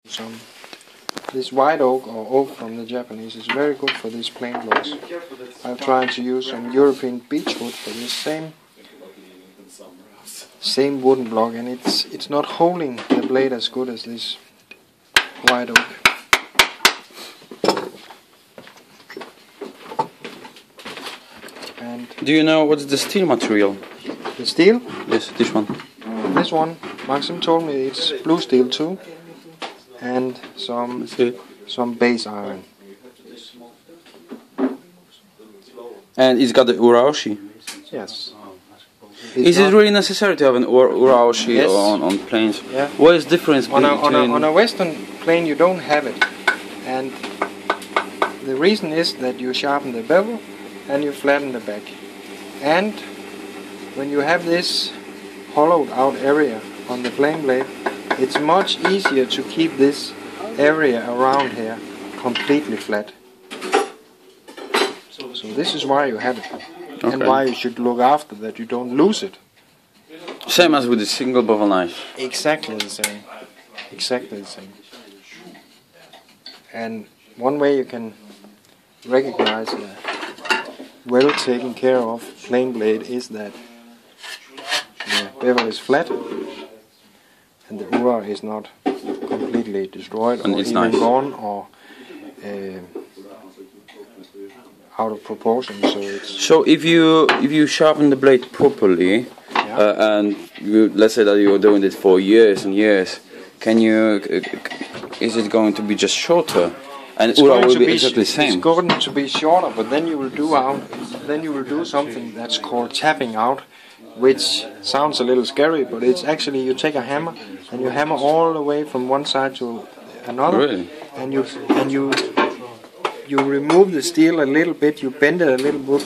Some this white oak or oak from the Japanese is very good for these plain blocks. I've tried to use some European beech wood for this same wooden block, and it's not holding the blade as good as this white oak. And do you know what's the steel material? the steel? Yes, this one. This one, Maxim told me it's blue steel too, and some base iron. And it's got the uraoshi. Yes. Is it really necessary to have an uraoshi Yes. on planes? Yeah. What is the difference On between... a western plane you don't have it, and the reason is that you sharpen the bevel and you flatten the back. And when you have this hollowed out area on the plane blade, it's much easier to keep this area around here completely flat. So this is why you have it, and Okay. why you should look after that you don't lose it. Same as with the single bevel knife. Exactly the same. Exactly the same. And one way you can recognize a well taken care of plane blade is that the bevel is flat and the ura is not completely destroyed And or it's even nice. gone or out of proportion. So if you sharpen the blade properly, and let's say that you're doing it for years and years, is it going to be just shorter? And ura will be exactly the same. It's going to be shorter, but then you will do something that's called tapping out, which sounds a little scary, but it's actually you take a hammer and you hammer all the way from one side to another, Really? and you remove the steel a little bit, you bend it a little bit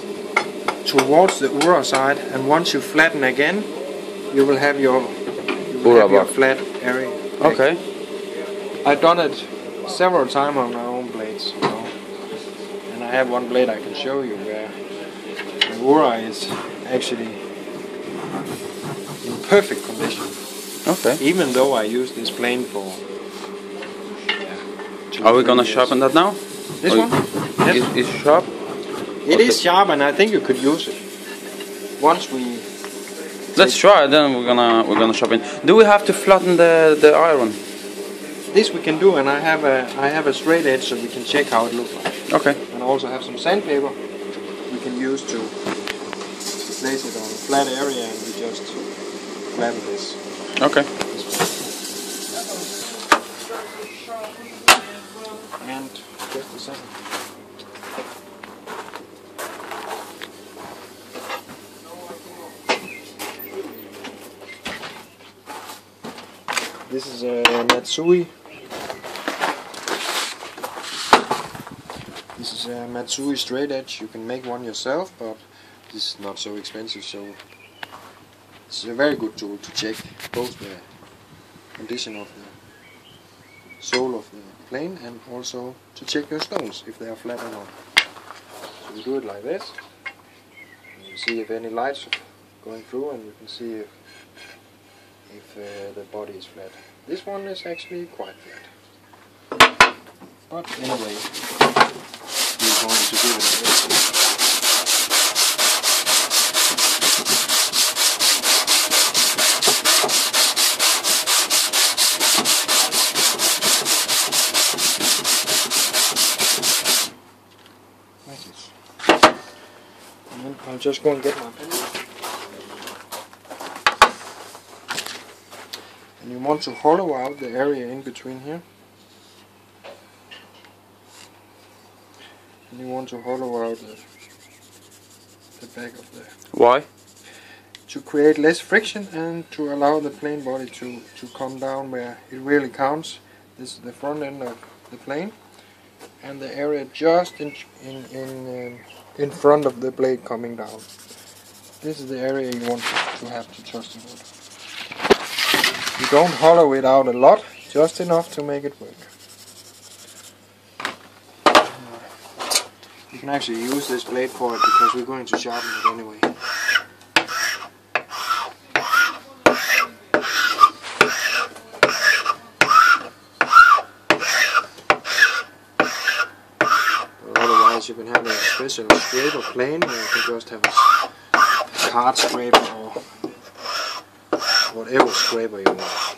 towards the ura side, and once you flatten again, you will have your flat area. Okay. I've done it several times on my own blades, and I have one blade I can show you where the ura is actually in perfect condition. Okay. Even though I use this plane for. Are we gonna sharpen that now? This one? Yes. Is sharp? It is sharp, and I think you could use it. Once we. Let's try it, then we're gonna sharpen. Do we have to flatten the iron? This we can do, and I have a straight edge, so we can check how it looks like. Okay. And I also have some sandpaper we can use to place it on a flat area, and we just flatten this. Okay. And just a second. This is a Matsui. This is a Matsui straight edge. You can make one yourself, but this is not so expensive, so it's a very good tool to check both the condition of the sole of the plane and also to check your stones if they are flat or not. So we do it like this. And you see if any lights are going through, and you can see if the body is flat. This one is actually quite flat. But anyway, we're going to give it a rest. Like this. And then I'll just go and get my pen. And you want to hollow out the area in between here. And you want to hollow out the back of the... Why? To create less friction and to allow the plane body to come down where it really counts. This is the front end of the plane, and the area just in front of the blade coming down. This is the area you want to have to touch the wood. You don't hollow it out a lot, just enough to make it work. You can actually use this blade for it because we're going to sharpen it anyway. course you can have a special scraper plane, or you can just have a card scraper or whatever scraper you want.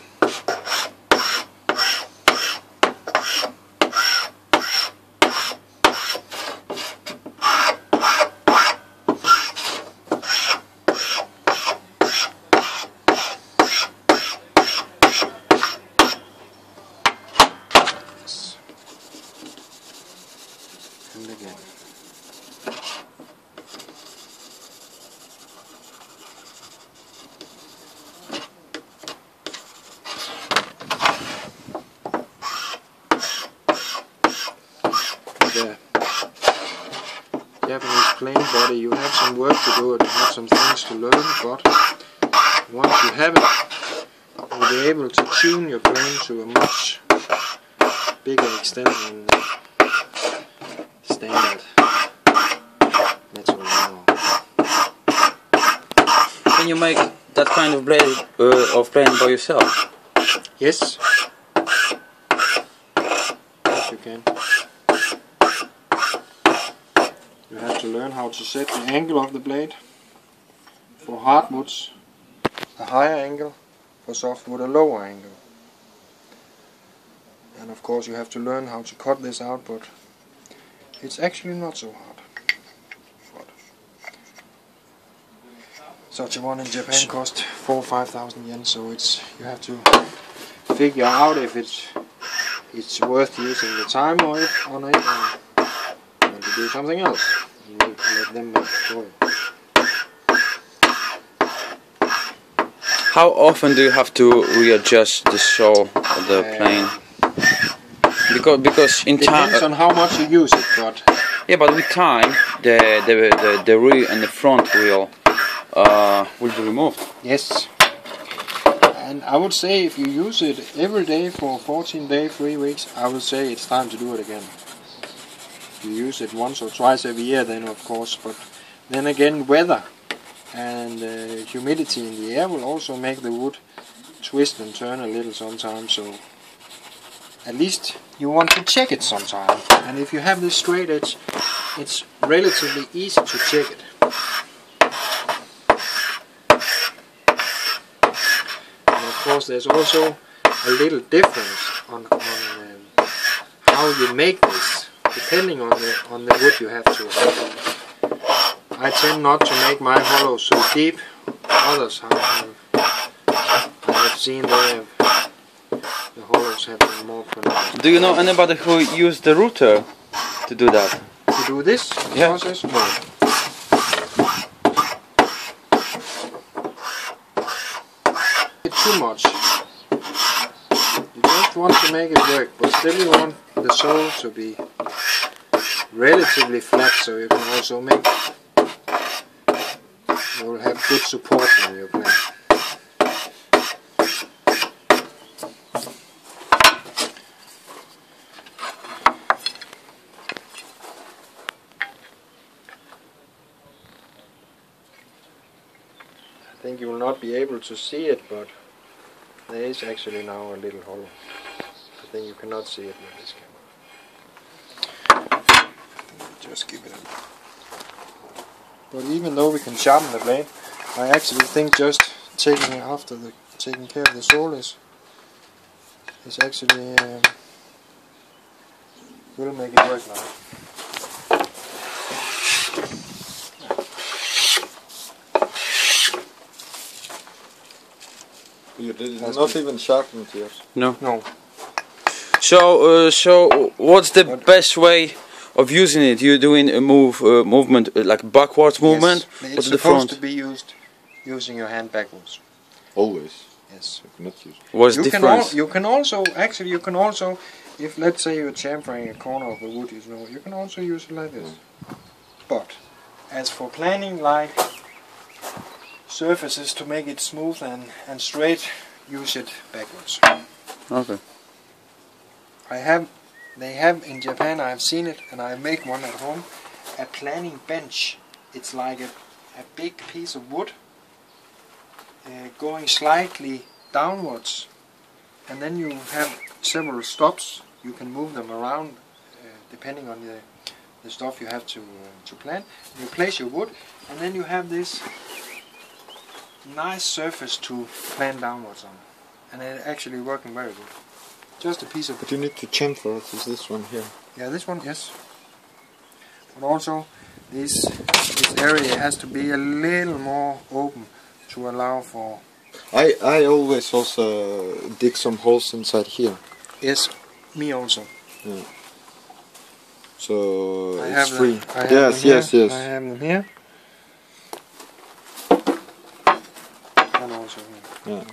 And again. The Japanese plane body, you have some work to do and have some things to learn, but once you have it, you'll be able to tune your plane to a much bigger extent than standard natural law. Can you make that kind of blade of plane by yourself? Yes. Yes, you can. You have to learn how to set the angle of the blade. For hardwoods, a higher angle. For softwood, a lower angle. And of course you have to learn how to cut this out, but it's actually not so hard. But such a one in Japan costs 4,000 or 5,000 yen, so you have to figure out if it's worth using the time on it, or want to do something else. And let them make it for you. How often do you have to readjust the shawl of the plane? Because in time depends on how much you use it, but yeah, but with time the rear and the front wheel will be removed. yes. And I would say if you use it every day for 14 days, 3 weeks, I would say it's time to do it again. If you use it once or twice every year, then of course, but then again, weather and humidity in the air will also make the wood twist and turn a little sometimes, so at least you want to check it sometime. And if you have this straight edge, it's relatively easy to check it. And of course there's also a little difference on how you make this, depending on the wood you have to. I tend not to make my hollows so deep. Others I have seen the hollows have been more pronounced. Do you know anybody who used the router to do that? To do this process? No. It's too much. You just want to make it work, but still you want the sole to be relatively flat, so you can also make. You will have good support on your plane. I think you will not be able to see it, but there is actually now a little hollow. I think you cannot see it with this camera. Just give it a. But even though we can sharpen the blade, I actually think just taking care of the sole is actually will make it work now. You did not even sharpen it yet. No. No. So what's the best way of using it? You're doing a movement like backwards movement. Yes. What's It's the front? supposed to be used using your hand backwards. Always. Yes. You cannot use it. What's the difference? You can also if let's say you're chamfering a corner of the wood, you can also use it like this. But as for planing like surfaces to make it smooth and straight, use it backwards. Okay. They have in Japan, I've seen it, and I make one at home, a planing bench. It's like a big piece of wood going slightly downwards, and then you have several stops. You can move them around depending on the stuff you have to plant. You place your wood, and then you have this nice surface to plant downwards on, and it's actually working very good. Just a piece of. But you need to chamfer it. Is this one here? Yeah, this one, yes. But also, this area has to be a little more open to allow for. I always also dig some holes inside here. Yes, me also. Yeah. So I it's have free. them, I have Yes, them here. yes, yes. I have them here. And also here. Yeah.